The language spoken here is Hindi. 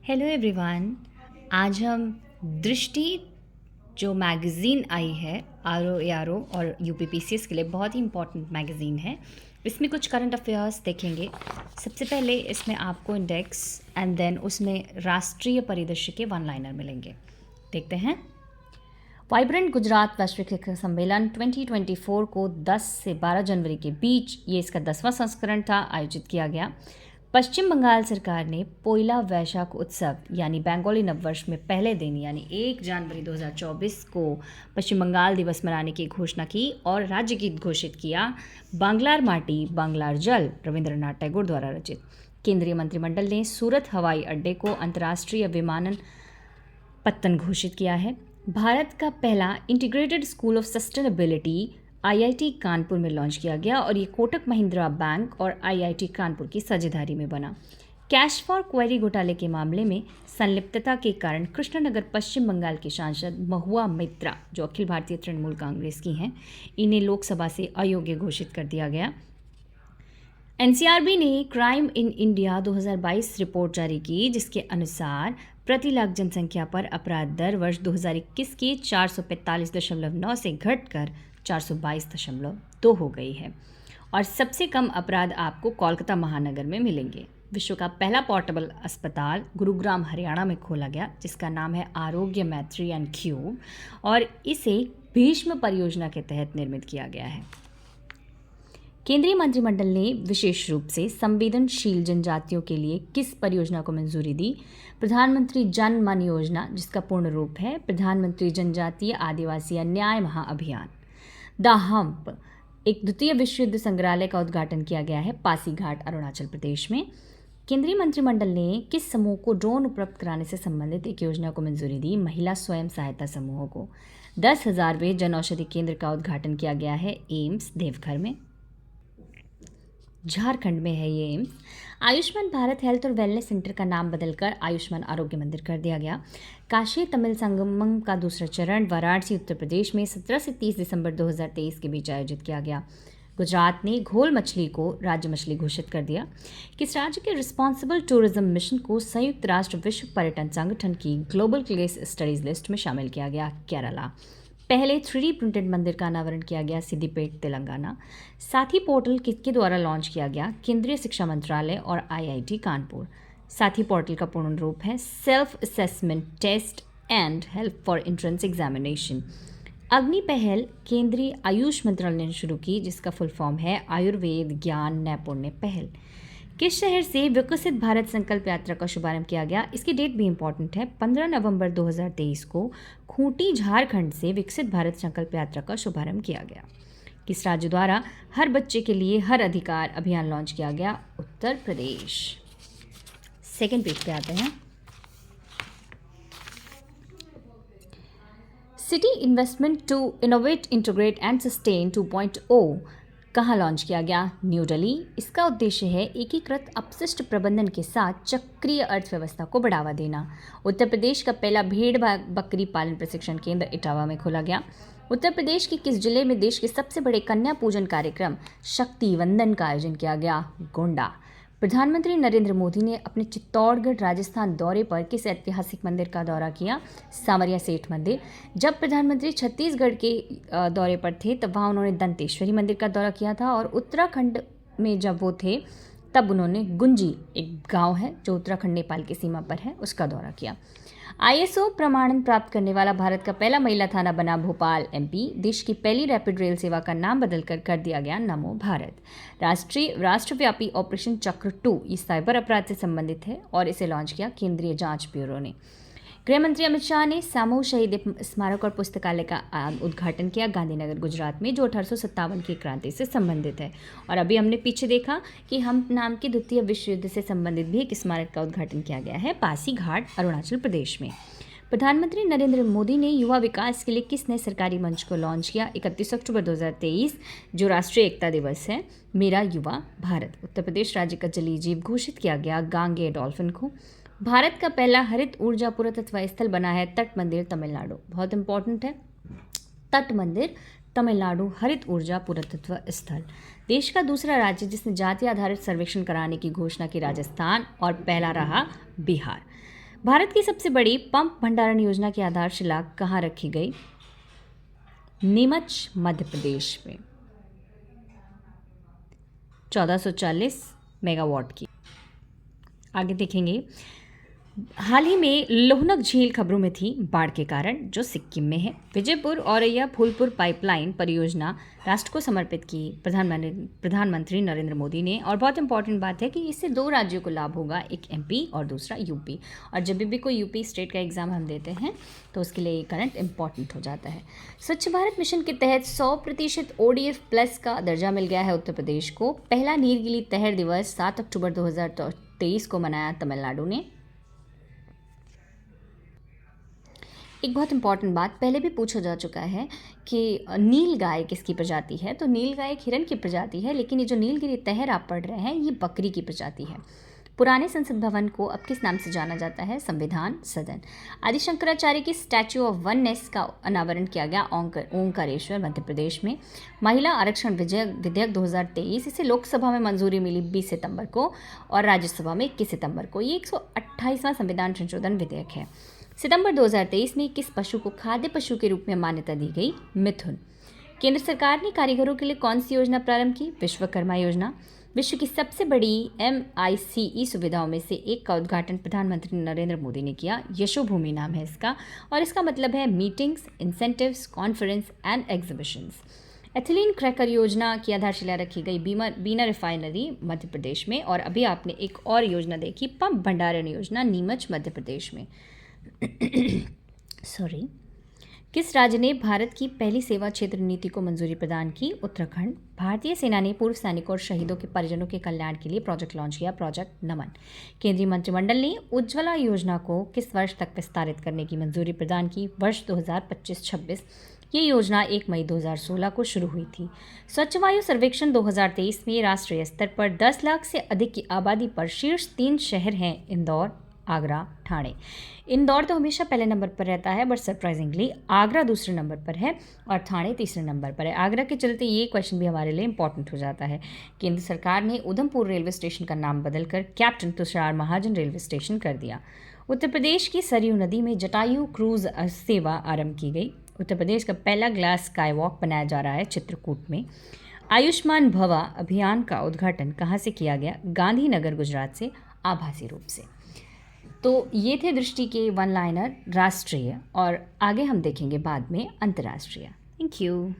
Hello everyone. आज हम दृष्टि जो मैगज़ीन आई है RO और UPPCS के लिए बहुत ही इम्पॉर्टेंट मैगज़ीन है। इसमें कुछ करंट अफेयर्स देखेंगे। सबसे पहले इसमें आपको इंडेक्स एंड देन उसमें राष्ट्रीय परिदृश्य के वन लाइनर मिलेंगे। देखते हैं। वाइब्रेंट गुजरात वैश्विक शिखर सम्मेलन 2024 को 10 से 12 जनवरी के बीच, ये इसका 10वां संस्करण था, आयोजित किया गया। पश्चिम बंगाल सरकार ने पोइला वैशाख उत्सव यानी बंगाली नववर्ष में पहले दिन यानी 1 जनवरी 2024 को पश्चिम बंगाल दिवस मनाने की घोषणा की और राज्य गीत घोषित किया, बांग्लार माटी बांग्लार जल, रविंद्रनाथ टैगोर द्वारा रचित। केंद्रीय मंत्रिमंडल ने सूरत हवाई अड्डे को अंतर्राष्ट्रीय विमानन पत्तन घोषित किया है। भारत का पहला integrated school of sustainability IIT Kanpur में लॉन्च किया गया और ये कोटक महिंद्रा बैंक और IIT कानपुर की साझेदारी में बना। कैश फॉर क्वेरी घोटाले के मामले में संलिप्तता के कारण कृष्णनगर पश्चिम बंगाल के सांसद महुआ मित्रा, जो अखिल भारतीय तृणमूल कांग्रेस की हैं, इन्हें लोकसभा से अयोग्य घोषित कर दिया गया। NCRB ने क्राइम इन इंडिया 2022 रिपोर्ट जारी की, जिसके अनुसार प्रति लाख जनसंख्या पर अपराध दर वर्ष 2021 के 445.9 से घटकर 422.2 हो गई है और सबसे कम अपराध आपको कोलकाता महानगर में मिलेंगे। विश्व का पहला पोर्टेबल अस्पताल गुरुग्राम हरियाणा में खोला गया, जिसका नाम है आरोग्य मैत्री एंड क्यूब, और इसे भीष्म परियोजना के तहत निर्मित किया गया है। केंद्रीय मंत्रिमंडल ने विशेष रूप से संवेदनशील जनजातियों के लिए किस परियोजना को मंजूरी दी? प्रधानमंत्री जन मन योजना, जिसका पूर्ण रूप है प्रधानमंत्री जनजातीय आदिवासी न्याय महाअभियान। द हम्प, एक द्वितीय विश्व युद्ध संग्रहालय का उद्घाटन किया गया है पासीघाट, अरुणाचल प्रदेश में। केंद्रीय मंत्रिमंडल ने किस समूह को ड्रोन उपलब्ध कराने से संबंधित एक योजना को मंजूरी दी? महिला स्वयं सहायता समूहों को। 10,000वें जन औषधि केंद्र का उद्घाटन किया गया है एम्स देवघर में, झारखंड में है ये एम्स। आयुष्मान भारत हेल्थ और वेलनेस सेंटर का नाम बदलकर आयुष्मान आरोग्य मंदिर कर दिया गया। काशी तमिल संगमम का दूसरा चरण वाराणसी उत्तर प्रदेश में 17 से 30 दिसंबर 2023 के बीच आयोजित किया गया। गुजरात ने घोल मछली को राज्य मछली घोषित कर दिया। किस राज्य के रिस्पॉन्सिबल टूरिज्म मिशन को संयुक्त राष्ट्र विश्व पर्यटन संगठन की ग्लोबल केस स्टडीज लिस्ट में शामिल किया गया? केरला। पहले 3D प्रिंटेड मंदिर का अनावरण किया गया सिद्दीपेट, तेलंगाना। साथी पोर्टल किसके द्वारा लॉन्च किया गया? केंद्रीय शिक्षा मंत्रालय और IIT कानपुर। साथी पोर्टल का पूर्ण रूप है self assessment test and help for entrance examination. अग्नि पहल केंद्रीय आयुष मंत्रालय ने शुरू की, जिसका फुल फॉर्म है आयुर्वेद ज्ञान नैपुण्य पहल। किस शहर से विकसित भारत संकल्प यात्रा का शुभारंभ किया गया? इसकी डेट भी इंपॉर्टेंट है। 15 नवंबर 2023 को खूंटी, झारखंड से विकसित भारत संकल्प यात्रा का शुभारंभ किया गया। किस राज्य द्वारा हर बच्चे के लिए हर अधिकार अभियान लॉन्च किया गया? उत्तर प्रदेश। सेकेंड पेज पे आते हैं। City investment to innovate integrate and sustain 2.0 कहाँ लॉन्च किया गया? न्यू दिल्ली। इसका उद्देश्य है एकीकृत अपशिष्ट प्रबंधन के साथ चक्रीय अर्थव्यवस्था को बढ़ावा देना। उत्तर प्रदेश का पहला भेड़ बकरी पालन प्रशिक्षण केंद्र इटावा में खोला गया। उत्तर प्रदेश के किस जिले में देश के सबसे बड़े कन्या पूजन कार्यक्रम शक्ति वंदन का आयोजन किया गया? गोंडा। प्रधानमंत्री नरेंद्र मोदी ने अपने चित्तौड़गढ़ राजस्थान दौरे पर किस ऐतिहासिक मंदिर का दौरा किया? सांवरिया सेठ मंदिर। जब प्रधानमंत्री छत्तीसगढ़ के दौरे पर थे तब वहाँ उन्होंने दंतेश्वरी मंदिर का दौरा किया था, और उत्तराखंड में जब वो थे तब उन्होंने गुंजी, एक गांव है जो उत्तराखंड नेपाल की सीमा पर है, उसका दौरा किया। ISO प्रमाणन प्राप्त करने वाला भारत का पहला महिला थाना बना भोपाल, MP। देश की पहली रैपिड रेल सेवा का नाम बदलकर कर दिया गया नमो भारत। राष्ट्रव्यापी ऑपरेशन चक्र 2 ये साइबर अपराध से संबंधित है और इसे लॉन्च किया केंद्रीय जांच ब्यूरो ने। गृह मंत्री अमित शाह ने सामूह शहीद स्मारक और पुस्तकालय का उद्घाटन किया गांधीनगर, गुजरात में, जो 1857 की क्रांति से संबंधित है। और अभी हमने पीछे देखा कि हम नाम के द्वितीय विश्व युद्ध से संबंधित भी एक स्मारक का उद्घाटन किया गया है पासीघाट, अरुणाचल प्रदेश में। प्रधानमंत्री नरेंद्र मोदी ने युवा विकास के लिए किस नए सरकारी मंच को लॉन्च किया? 31 अक्टूबर 2023, जो राष्ट्रीय एकता दिवस है, मेरा युवा भारत। उत्तर प्रदेश राज्य का जलीय जीव घोषित किया गया गांगे डॉल्फिन को। भारत का पहला हरित ऊर्जा पुरातत्व स्थल बना है तट मंदिर, तमिलनाडु। बहुत इंपॉर्टेंट है, तट मंदिर तमिलनाडु हरित ऊर्जा पुरातत्व स्थल। देश का दूसरा राज्य जिसने जाति आधारित सर्वेक्षण कराने की घोषणा की राजस्थान, और पहला रहा बिहार। भारत की सबसे बड़ी पंप भंडारण योजना की आधारशिला कहाँ रखी गई? नीमच, मध्य प्रदेश में, 1440 मेगावाट की। आगे देखेंगे, हाल ही में लोहनक झील खबरों में थी बाढ़ के कारण, जो सिक्किम में है। विजयपुर औरैया फूलपुर पाइपलाइन परियोजना राष्ट्र को समर्पित की प्रधानमंत्री नरेंद्र मोदी ने। और बहुत इंपॉर्टेंट बात है कि इससे 2 राज्यों को लाभ होगा, एक एमपी और दूसरा यूपी। और जब भी कोई यूपी स्टेट का एग्जाम हम देते हैं तो उसके लिए करंट इंपॉर्टेंट हो जाता है। स्वच्छ भारत मिशन के तहत 100% ODF प्लस का दर्जा मिल गया है उत्तर प्रदेश को। पहला नीलगिरी तहर दिवस 7 अक्टूबर 2023 को मनाया तमिलनाडु ने। एक बहुत इंपॉर्टेंट बात पहले भी पूछा जा चुका है कि नील गाय किसकी प्रजाति है, तो नील गाय एक हिरन की प्रजाति है, लेकिन ये जो नीलगिरी तहर आप पढ़ रहे हैं ये बकरी की प्रजाति है। पुराने संसद भवन को अब किस नाम से जाना जाता है? संविधान सदन। आदि शंकराचार्य की स्टैच्यू ऑफ वननेस का अनावरण किया गया ओंकारेश्वर, मध्य प्रदेश में। महिला आरक्षण विधेयक 2023, इसे लोकसभा में मंजूरी मिली 20 सितंबर को और राज्यसभा में 21 सितंबर को। ये 128वां संविधान संशोधन विधेयक है। सितंबर 2023 में किस पशु को खाद्य पशु के रूप में मान्यता दी गई? मिथुन। केंद्र सरकार ने कारीगरों के लिए कौन सी योजना प्रारंभ की? विश्वकर्मा योजना। विश्व की सबसे बड़ी MICE सुविधाओं में से एक का उद्घाटन प्रधानमंत्री नरेंद्र मोदी ने किया। यशोभूमि नाम है इसका और इसका मतलब है meetings, incentives, conference and exhibitions. Ethylene cracker योजना की आधारशिला रखी गई बीना रिफाइनरी, मध्य प्रदेश में। और अभी आपने एक और योजना देखी, पंप भंडारण योजना, नीमच, मध्य प्रदेश में। सॉरी। किस राज्य ने भारत की पहली सेवा क्षेत्र नीति को मंजूरी प्रदान की? उत्तराखंड। भारतीय सेना ने पूर्व सैनिकों और शहीदों के परिजनों के कल्याण के लिए प्रोजेक्ट लॉन्च किया, प्रोजेक्ट नमन। केंद्रीय मंत्रिमंडल ने उज्ज्वला योजना को किस वर्ष तक विस्तारित करने की मंजूरी प्रदान की? वर्ष 2025-26। ये योजना 1 मई 2016 को शुरू हुई थी। स्वच्छ वायु सर्वेक्षण 2023 में राष्ट्रीय स्तर पर 10 लाख से अधिक की आबादी पर शीर्ष 3 शहर हैं इंदौर, आगरा, ठाणे। इंदौर तो हमेशा पहले नंबर पर रहता है, बट सरप्राइजिंगली आगरा दूसरे नंबर पर है और ठाणे तीसरे नंबर पर है। आगरा के चलते ये क्वेश्चन भी हमारे लिए इंपॉर्टेंट हो जाता है। केंद्र सरकार ने उधमपुर रेलवे स्टेशन का नाम बदलकर कैप्टन तुषार महाजन रेलवे स्टेशन कर दिया। उत्तर प्रदेश की सरयू नदी में जटायु क्रूज सेवा आरंभ की गई। उत्तर प्रदेश का पहला ग्लास स्काई वॉक बनाया जा रहा है चित्रकूट में। आयुष्मान भवा अभियान का उद्घाटन कहाँ से किया गया? गांधीनगर, गुजरात से, आभासी रूप से। तो ये थे दृष्टि के 1 लाइनर राष्ट्रीय, और आगे हम देखेंगे बाद में अंतर्राष्ट्रीय। Thank you.